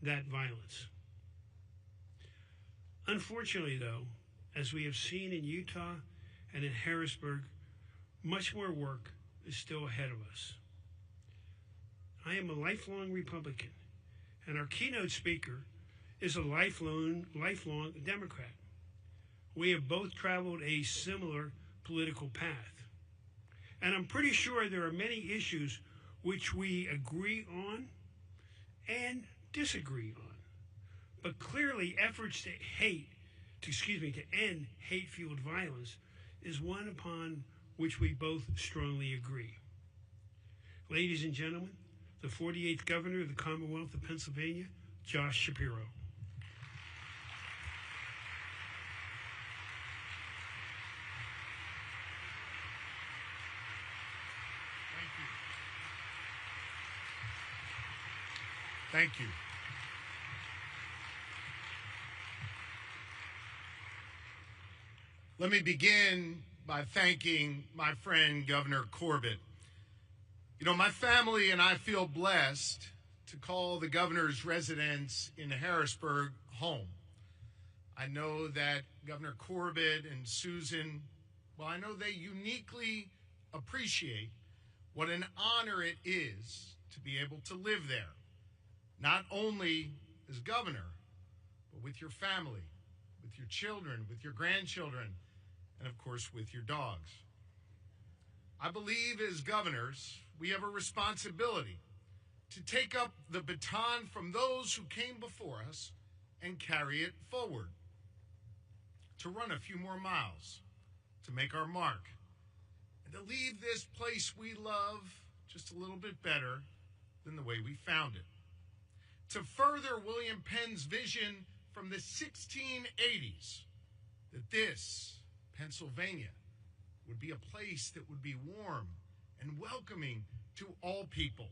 that violence. Unfortunately, though, as we have seen in Utah and in Harrisburg, much more work is still ahead of us. I am a lifelong Republican, and our keynote speaker is a lifelong Democrat. We have both traveled a similar political path. And I'm pretty sure there are many issues which we agree on and disagree on. But clearly efforts to end hate-fueled violence is one upon which we both strongly agree. Ladies and gentlemen, the 48th Governor of the Commonwealth of Pennsylvania, Josh Shapiro. Thank you. Let me begin by thanking my friend Governor Corbett. You know, my family and I feel blessed to call the governor's residence in Harrisburg home. I know that Governor Corbett and Susan, well, I know they uniquely appreciate what an honor it is to be able to live there, not only as governor, but with your family, with your children, with your grandchildren, and of course with your dogs. I believe as governors, we have a responsibility to take up the baton from those who came before us and carry it forward, to run a few more miles, to make our mark, and to leave this place we love just a little bit better than the way we found it. To further William Penn's vision from the 1680s that this, Pennsylvania, would be a place that would be warm and welcoming to all people,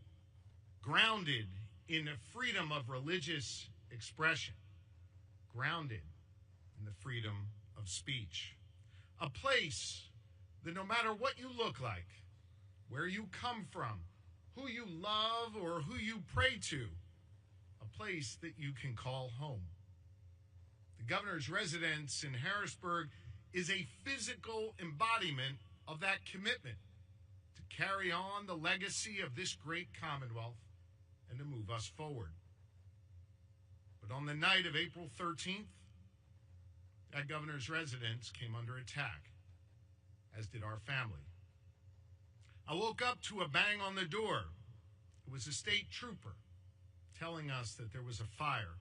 grounded in the freedom of religious expression, grounded in the freedom of speech. A place that no matter what you look like, where you come from, who you love or who you pray to, a place that you can call home. The governor's residence in Harrisburg is a physical embodiment of that commitment to carry on the legacy of this great Commonwealth and to move us forward. But on the night of April 13th, that governor's residence came under attack, as did our family. I woke up to a bang on the door. It was a state trooper telling us that there was a fire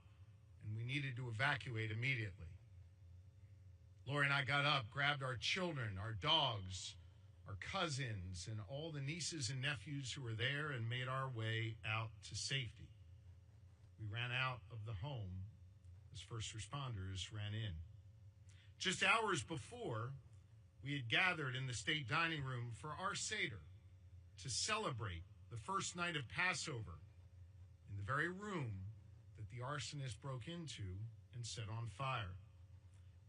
and we needed to evacuate immediately. Lori and I got up, grabbed our children, our dogs, our cousins, and all the nieces and nephews who were there and made our way out to safety. We ran out of the home as first responders ran in. Just hours before, we had gathered in the state dining room for our Seder to celebrate the first night of Passover in the very room that the arsonist broke into and set on fire.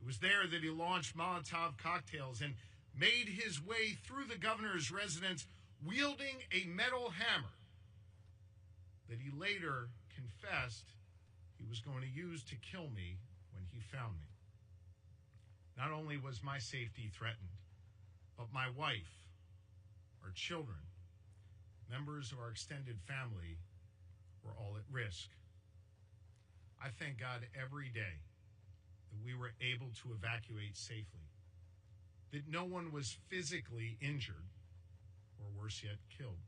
It was there that he launched Molotov cocktails and made his way through the governor's residence wielding a metal hammer that he later confessed he was going to use to kill me when he found me. Not only was my safety threatened, but my wife, our children, members of our extended family were all at risk. I thank God every day that we were able to evacuate safely, that no one was physically injured, or worse yet, killed,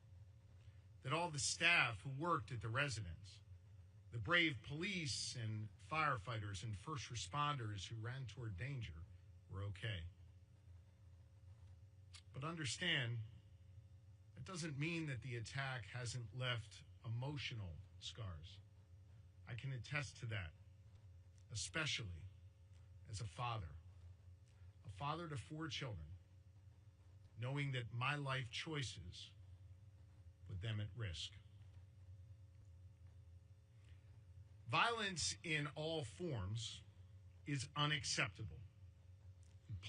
that all the staff who worked at the residence, the brave police and firefighters and first responders who ran toward danger were okay. But understand, it doesn't mean that the attack hasn't left emotional scars. I can attest to that, especially as a father to 4 children, knowing that my life choices put them at risk. Violence in all forms is unacceptable.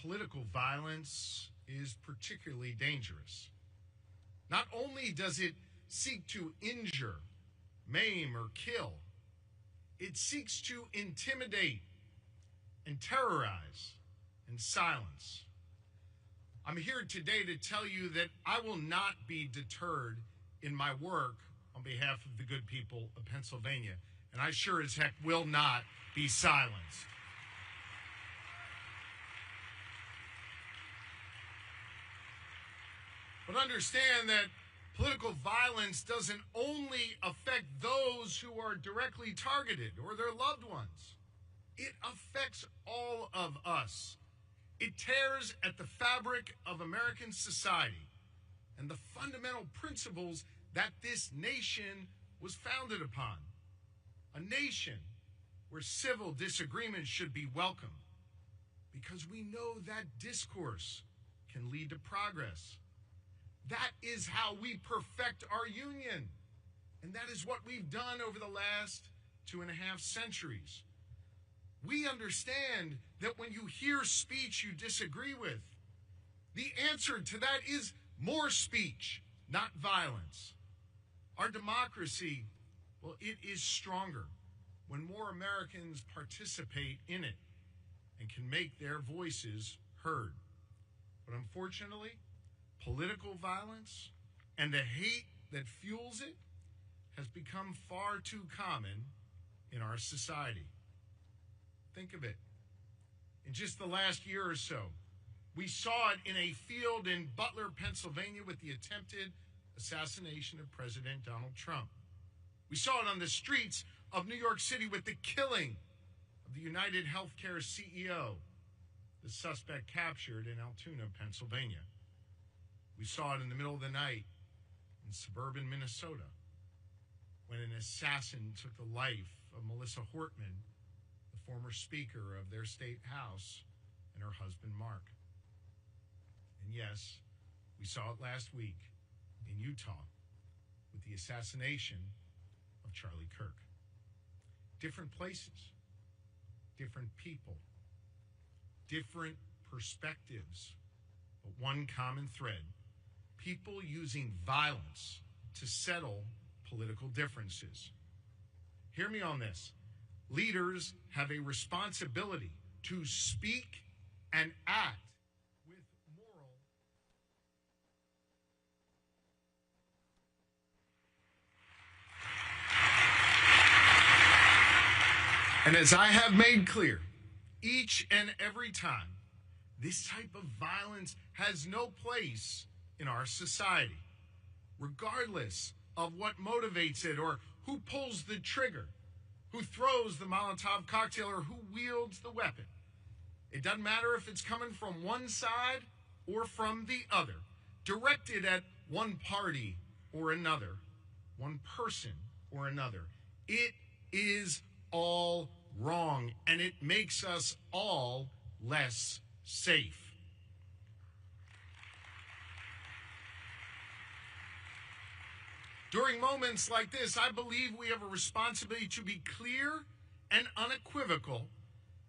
Political violence is particularly dangerous. Not only does it seek to injure, maim, or kill, It seeks to intimidate and terrorize and silence. I'm here today to tell you that I will not be deterred in my work on behalf of the good people of Pennsylvania, and I sure as heck will not be silenced. But understand that political violence doesn't only affect those who are directly targeted or their loved ones. It affects all of us. It tears at the fabric of American society and the fundamental principles that this nation was founded upon. A nation where civil disagreement should be welcome, because we know that discourse can lead to progress. That is how we perfect our union. And that is what we've done over the last 2.5 centuries. We understand that when you hear speech you disagree with, the answer to that is more speech, not violence. Our democracy, well, it is stronger when more Americans participate in it and can make their voices heard. But unfortunately, political violence and the hate that fuels it has become far too common in our society. Think of it. In just the last year or so, we saw it in a field in Butler, Pennsylvania, with the attempted assassination of President Donald Trump. We saw it on the streets of New York City with the killing of the United Healthcare CEO, the suspect captured in Altoona, Pennsylvania. We saw it in the middle of the night in suburban Minnesota when an assassin took the life of Melissa Hortman, the former Speaker of their state house, and her husband, Mark. And yes, we saw it last week in Utah with the assassination of Charlie Kirk. Different places, different people, different perspectives, but one common thread: people using violence to settle political differences. Hear me on this. Leaders have a responsibility to speak and act with moral. And as I have made clear, each and every time, this type of violence has no place in our society, regardless of what motivates it or who pulls the trigger, who throws the Molotov cocktail, or who wields the weapon. It doesn't matter if it's coming from one side or from the other, directed at one party or another, one person or another. It is all wrong, and it makes us all less safe. During moments like this, I believe we have a responsibility to be clear and unequivocal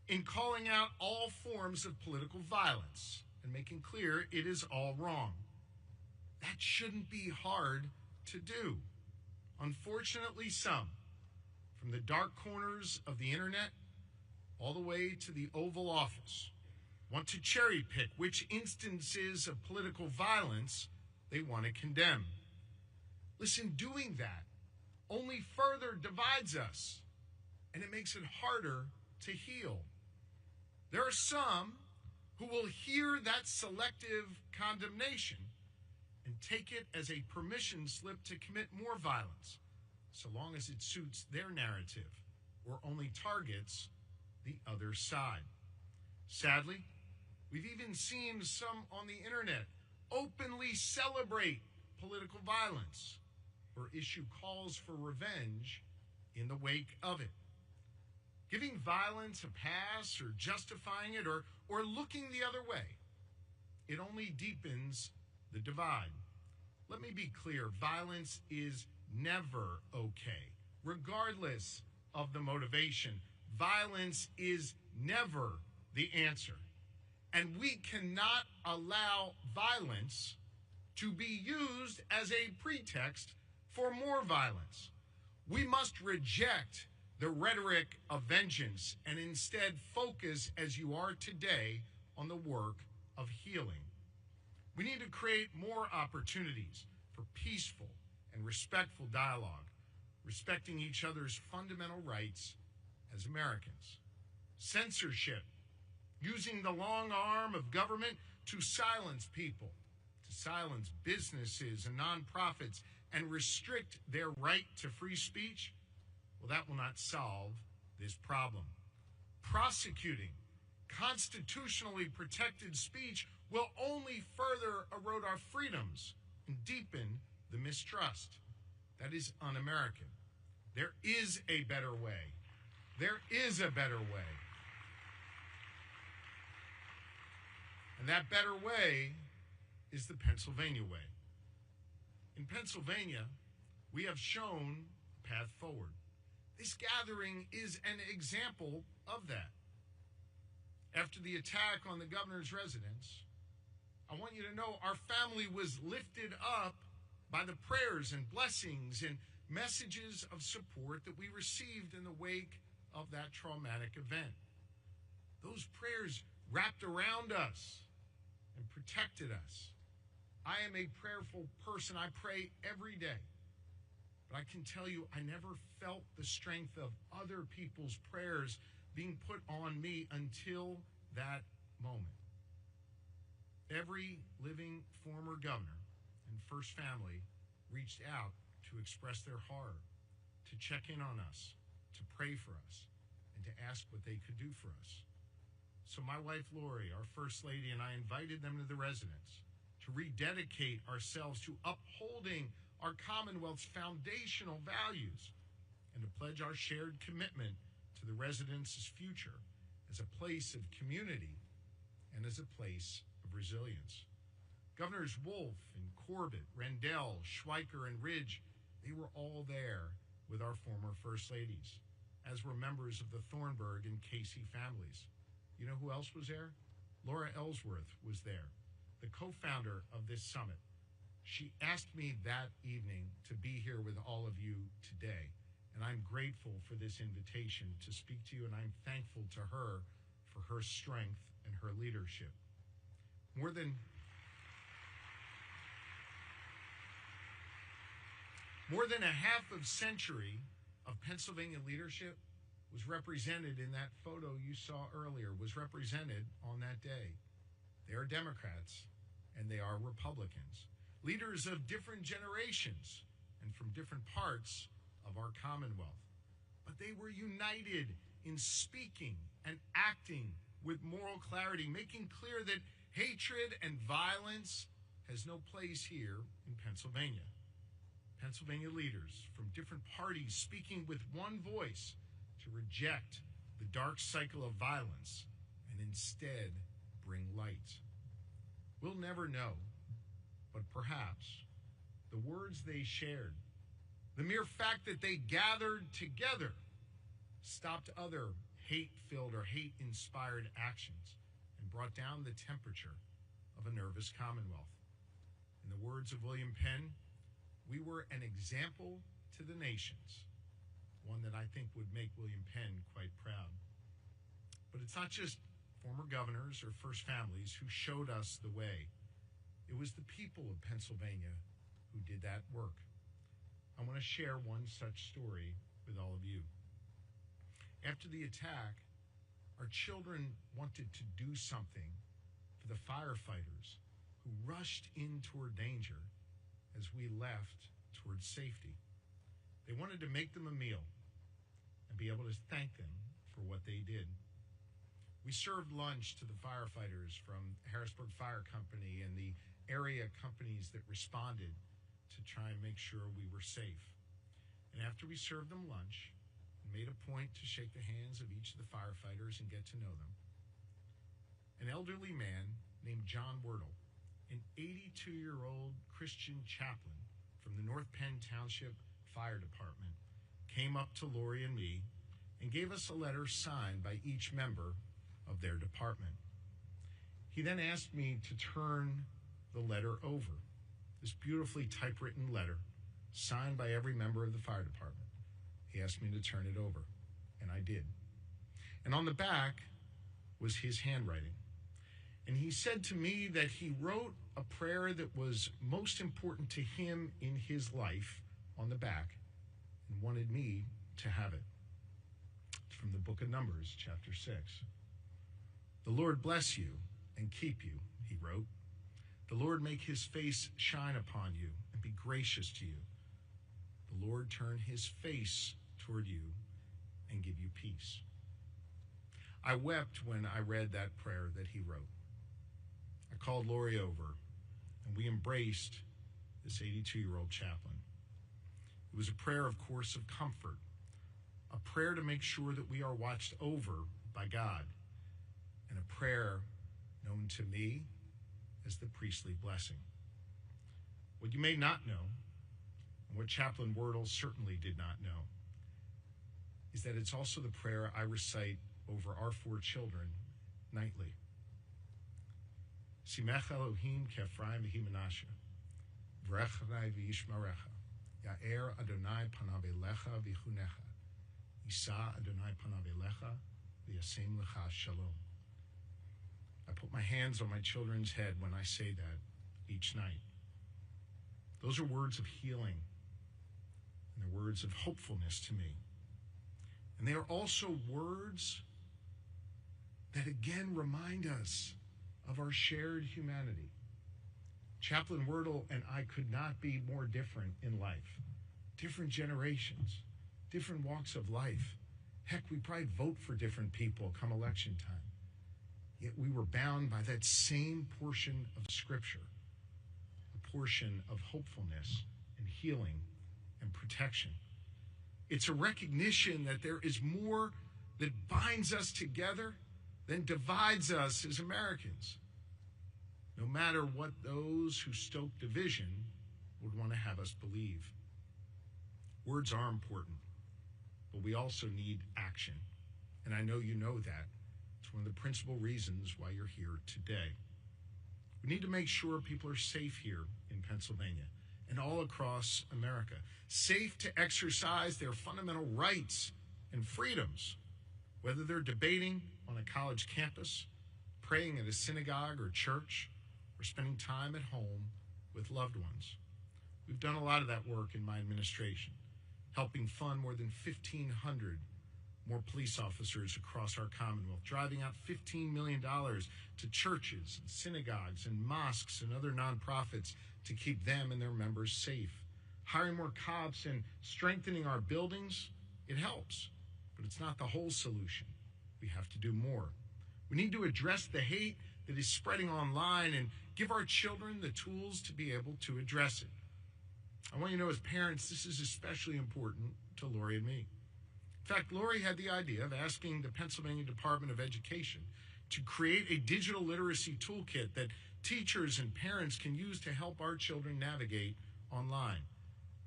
in calling out all forms of political violence and making clear it is all wrong. That shouldn't be hard to do. Unfortunately, some, from the dark corners of the internet all the way to the Oval Office, want to cherry pick which instances of political violence they want to condemn. Listen, doing that only further divides us, and it makes it harder to heal. There are some who will hear that selective condemnation and take it as a permission slip to commit more violence, so long as it suits their narrative or only targets the other side. Sadly, we've even seen some on the internet openly celebrate political violence or issue calls for revenge in the wake of it. Giving violence a pass or justifying it or looking the other way, it only deepens the divide. Let me be clear, violence is never okay, regardless of the motivation. Violence is never the answer. And we cannot allow violence to be used as a pretext for more violence. We must reject the rhetoric of vengeance and instead focus, as you are today, on the work of healing. We need to create more opportunities for peaceful and respectful dialogue, respecting each other's fundamental rights as Americans. Censorship, using the long arm of government to silence people, to silence businesses and nonprofits, and restrict their right to free speech, well, that will not solve this problem. Prosecuting constitutionally protected speech will only further erode our freedoms and deepen the mistrust. That is un-American. There is a better way. There is a better way. And that better way is the Pennsylvania way. In Pennsylvania, we have shown a path forward. This gathering is an example of that. After the attack on the governor's residence, I want you to know our family was lifted up by the prayers and blessings and messages of support that we received in the wake of that traumatic event. Those prayers wrapped around us and protected us. I am a prayerful person. I pray every day. But I can tell you, I never felt the strength of other people's prayers being put on me until that moment. Every living former governor and first family reached out to express their horror, to check in on us, to pray for us, and to ask what they could do for us. So my wife, Lori, our First Lady, and I invited them to the residence to rededicate ourselves to upholding our Commonwealth's foundational values and to pledge our shared commitment to the residence's future as a place of community and as a place of resilience. Governors Wolf and Corbett, Rendell, Schweiker, and Ridge, they were all there with our former First Ladies, as were members of the Thornburg and Casey families. You know who else was there? Laura Ellsworth was there, the co-founder of this summit. She asked me that evening to be here with all of you today, and I'm grateful for this invitation to speak to you, and I'm thankful to her for her strength and her leadership. More than a half of century of Pennsylvania leadership was represented in that photo you saw earlier, was represented on that day. They are Democrats and they are Republicans, leaders of different generations and from different parts of our Commonwealth. But they were united in speaking and acting with moral clarity, making clear that hatred and violence has no place here in Pennsylvania. Pennsylvania leaders from different parties speaking with one voice to reject the dark cycle of violence and instead bring light. We'll never know, but perhaps the words they shared, the mere fact that they gathered together, stopped other hate-filled or hate-inspired actions and brought down the temperature of a nervous Commonwealth. In the words of William Penn, we were an example to the nations, one that I think would make William Penn quite proud. But it's not just former governors or first families who showed us the way. It was the people of Pennsylvania who did that work. I want to share one such story with all of you. After the attack, our children wanted to do something for the firefighters who rushed in toward danger as we left towards safety. They wanted to make them a meal and be able to thank them for what they did. We served lunch to the firefighters from Harrisburg Fire Company and the area companies that responded to try and make sure we were safe. And after we served them lunch, we made a point to shake the hands of each of the firefighters and get to know them. An elderly man named John Wordle, an 82-year-old Christian chaplain from the North Penn Township Fire Department, came up to Lori and me and gave us a letter signed by each member of their department. He then asked me to turn the letter over, this beautifully typewritten letter signed by every member of the fire department. He asked me to turn it over. did. And on the back was his handwriting. And he said to me that he wrote a prayer that was most important to him in his life on the back and wanted me to have it. It's from the book of Numbers, chapter 6. The Lord bless you and keep you, he wrote. The Lord make his face shine upon you and be gracious to you. The Lord turn his face toward you and give you peace. I wept when I read that prayer that he wrote. I called Lori over, and we embraced this 82-year-old chaplain. It was a prayer, of course, of comfort, a prayer to make sure that we are watched over by God, and a prayer known to me as the priestly blessing. What you may not know, and what Chaplain Wordle certainly did not know, is that it's also the prayer I recite over our 4 children nightly. Simech Elohim k'Ephraim v'hi Menashe, v'rechai v'yishmarecha, Ya'er Adonai panav elecha v'chunecha, Yisa Adonai panav elecha v'yasem lecha shalom. I put my hands on my children's head when I say that each night. Those are words of healing, and they're words of hopefulness to me. And they are also words that again remind us of our shared humanity. Chaplain Wordle and I could not be more different in life. Different generations, different walks of life. Heck, we probably vote for different people come election time. Yet we were bound by that same portion of Scripture, a portion of hopefulness and healing and protection. It's a recognition that there is more that binds us together than divides us as Americans, no matter what those who stoke division would want to have us believe. Words are important, but we also need action, and I know you know that. It's one of the principal reasons why you're here today. We need to make sure people are safe here in Pennsylvania and all across America, safe to exercise their fundamental rights and freedoms, whether they're debating on a college campus, praying at a synagogue or church, or spending time at home with loved ones. We've done a lot of that work in my administration, helping fund more than 1,500 more police officers across our Commonwealth, driving out $15 million to churches, and synagogues, and mosques, and other nonprofits to keep them and their members safe. Hiring more cops and strengthening our buildings, it helps, but it's not the whole solution. We have to do more. We need to address the hate that is spreading online and give our children the tools to be able to address it. I want you to know, as parents, this is especially important to Lori and me. In fact, Lori had the idea of asking the Pennsylvania Department of Education to create a digital literacy toolkit that teachers and parents can use to help our children navigate online.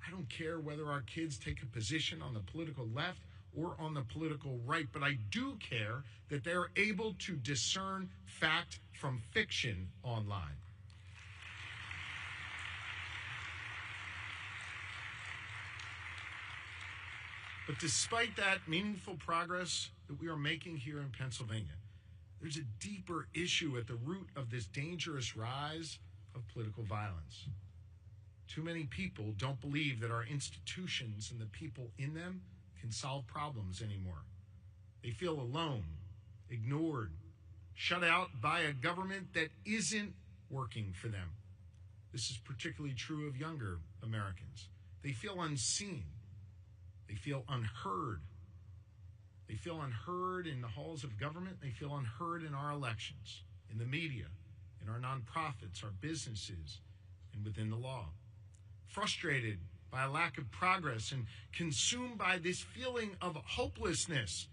I don't care whether our kids take a position on the political left or on the political right, but I do care that they're able to discern fact from fiction online. But despite that meaningful progress that we are making here in Pennsylvania, there's a deeper issue at the root of this dangerous rise of political violence. Too many people don't believe that our institutions and the people in them can solve problems anymore. They feel alone, ignored, shut out by a government that isn't working for them. This is particularly true of younger Americans. They feel unseen. They feel unheard. They feel unheard in the halls of government. They feel unheard in our elections, in the media, in our nonprofits, our businesses, and within the law. Frustrated by a lack of progress and consumed by this feeling of hopelessness,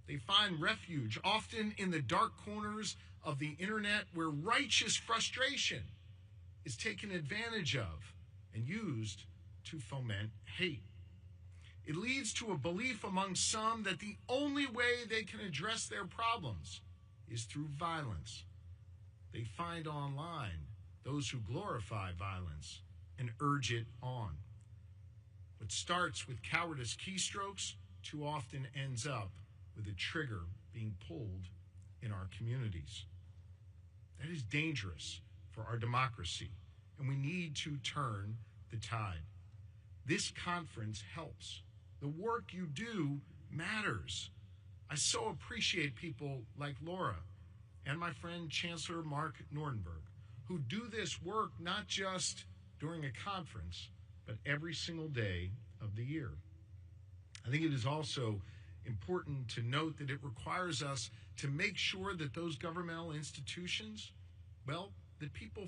they find refuge, often in the dark corners of the internet, where righteous frustration is taken advantage of and used to foment hate. It leads to a belief among some that the only way they can address their problems is through violence. They find online those who glorify violence and urge it on. What starts with cowardice keystrokes too often ends up with a trigger being pulled in our communities. That is dangerous for our democracy, and we need to turn the tide. This conference helps. The work you do matters. I so appreciate people like Laura and my friend Chancellor Mark Nordenberg, who do this work not just during a conference, but every single day of the year. I think it is also important to note that it requires us to make sure that those governmental institutions, well, that people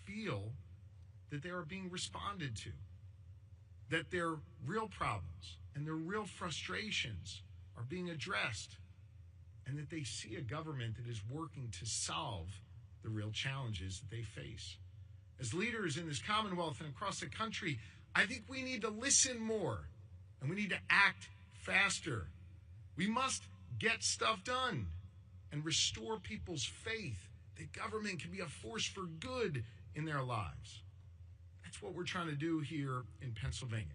feel that they are being responded to, that their real problems and their real frustrations are being addressed, and that they see a government that is working to solve the real challenges that they face. As leaders in this Commonwealth and across the country, I think we need to listen more, and we need to act faster. We must get stuff done and restore people's faith that government can be a force for good in their lives. That's what we're trying to do here in Pennsylvania.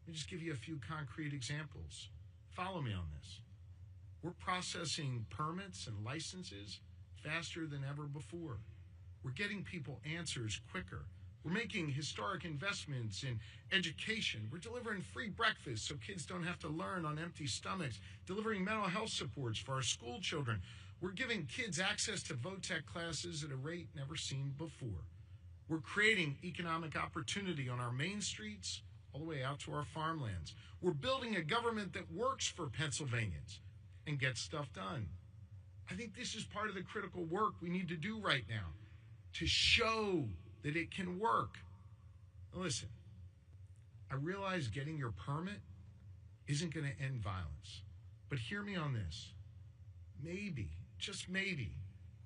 Let me just give you a few concrete examples. Follow me on this. We're processing permits and licenses faster than ever before. We're getting people answers quicker. We're making historic investments in education. We're delivering free breakfast so kids don't have to learn on empty stomachs, delivering mental health supports for our school children. We're giving kids access to VOTEC classes at a rate never seen before. We're creating economic opportunity on our main streets all the way out to our farmlands. We're building a government that works for Pennsylvanians and gets stuff done. I think this is part of the critical work we need to do right now to show that it can work. Now listen, I realize getting your permit isn't going to end violence, but hear me on this. Maybe, just maybe,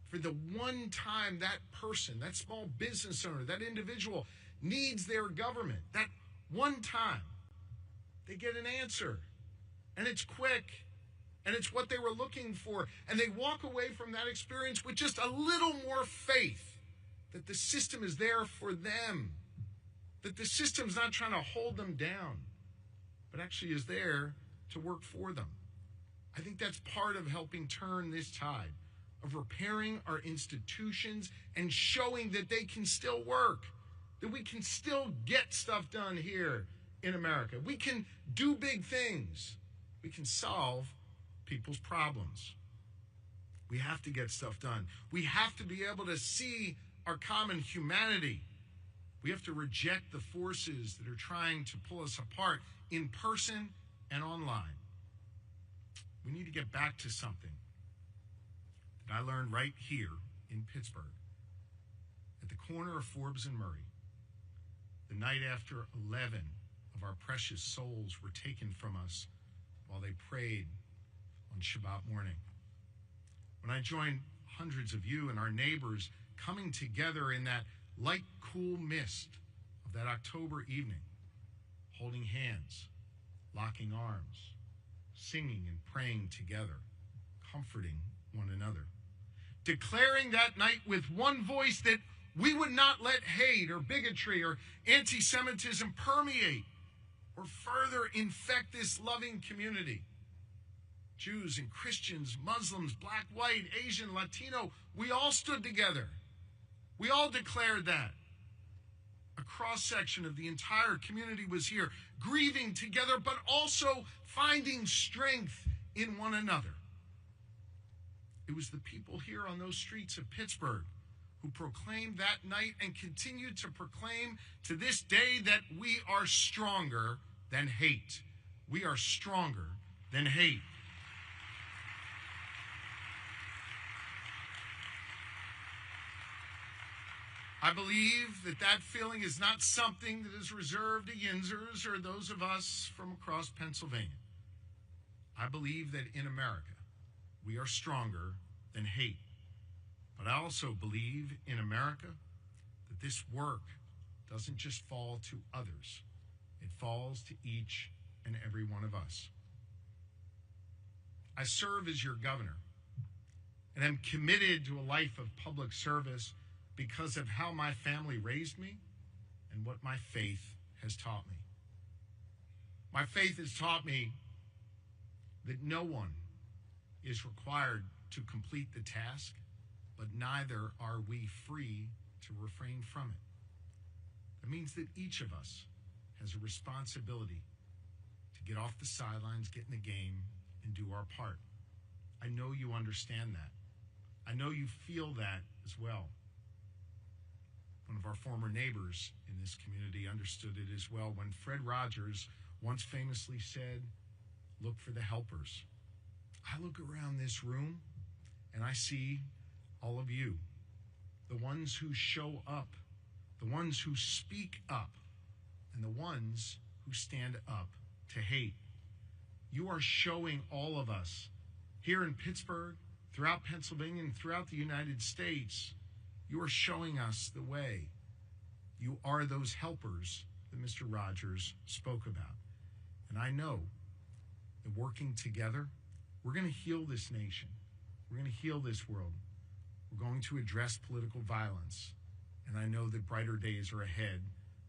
for the one time that person, that small business owner, that individual needs their government, that one time, they get an answer, and it's quick, and it's what they were looking for, and they walk away from that experience with just a little more faith that the system is there for them, that the system's not trying to hold them down, but actually is there to work for them. I think that's part of helping turn this tide, of repairing our institutions and showing that they can still work, that we can still get stuff done here in America. We can do big things. We can solve people's problems. We have to get stuff done. We have to be able to see our common humanity. We have to reject the forces that are trying to pull us apart in person and online. We need to get back to something that I learned right here in Pittsburgh, at the corner of Forbes and Murray, the night after 11 of our precious souls were taken from us while they prayed on Shabbat morning. When I joined hundreds of you and our neighbors coming together in that light, cool mist of that October evening, holding hands, locking arms, singing and praying together, comforting one another, declaring that night with one voice that we would not let hate or bigotry or anti-Semitism permeate or further infect this loving community. Jews and Christians, Muslims, black, white, Asian, Latino, we all stood together. We all declared that. A cross-section of the entire community was here, grieving together, but also finding strength in one another. It was the people here on those streets of Pittsburgh who proclaimed that night and continue to proclaim to this day that we are stronger than hate. We are stronger than hate. I believe that that feeling is not something that is reserved to Yinzers or those of us from across Pennsylvania. I believe that in America, we are stronger than hate. But I also believe in America that this work doesn't just fall to others. It falls to each and every one of us. I serve as your governor, and I'm committed to a life of public service because of how my family raised me and what my faith has taught me. My faith has taught me that no one is required to complete the task, but neither are we free to refrain from it. That means that each of us has a responsibility to get off the sidelines, get in the game, and do our part. I know you understand that. I know you feel that as well. One of our former neighbors in this community understood it as well when Fred Rogers once famously said, "Look for the helpers." I look around this room and I see all of you, the ones who show up, the ones who speak up, and the ones who stand up to hate. You are showing all of us here in Pittsburgh, throughout Pennsylvania, and throughout the United States, you are showing us the way. You are those helpers that Mr. Rogers spoke about. And I know that working together, we're going to heal this nation. We're going to heal this world. We're going to address political violence. And I know that brighter days are ahead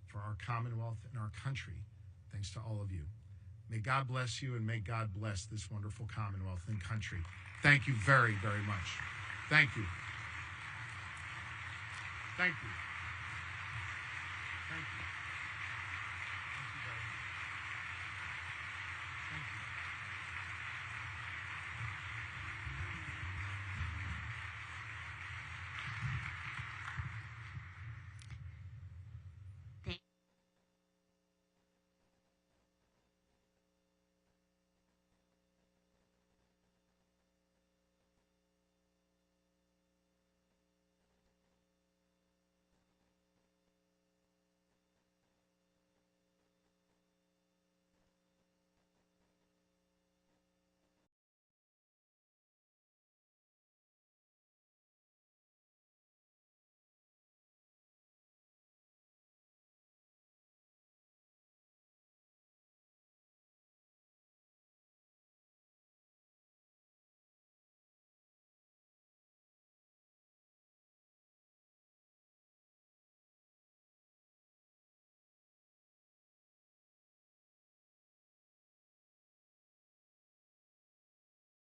for our Commonwealth and our country, thanks to all of you. May God bless you, and may God bless this wonderful Commonwealth and country. Thank you very, very much. Thank you. Thank you.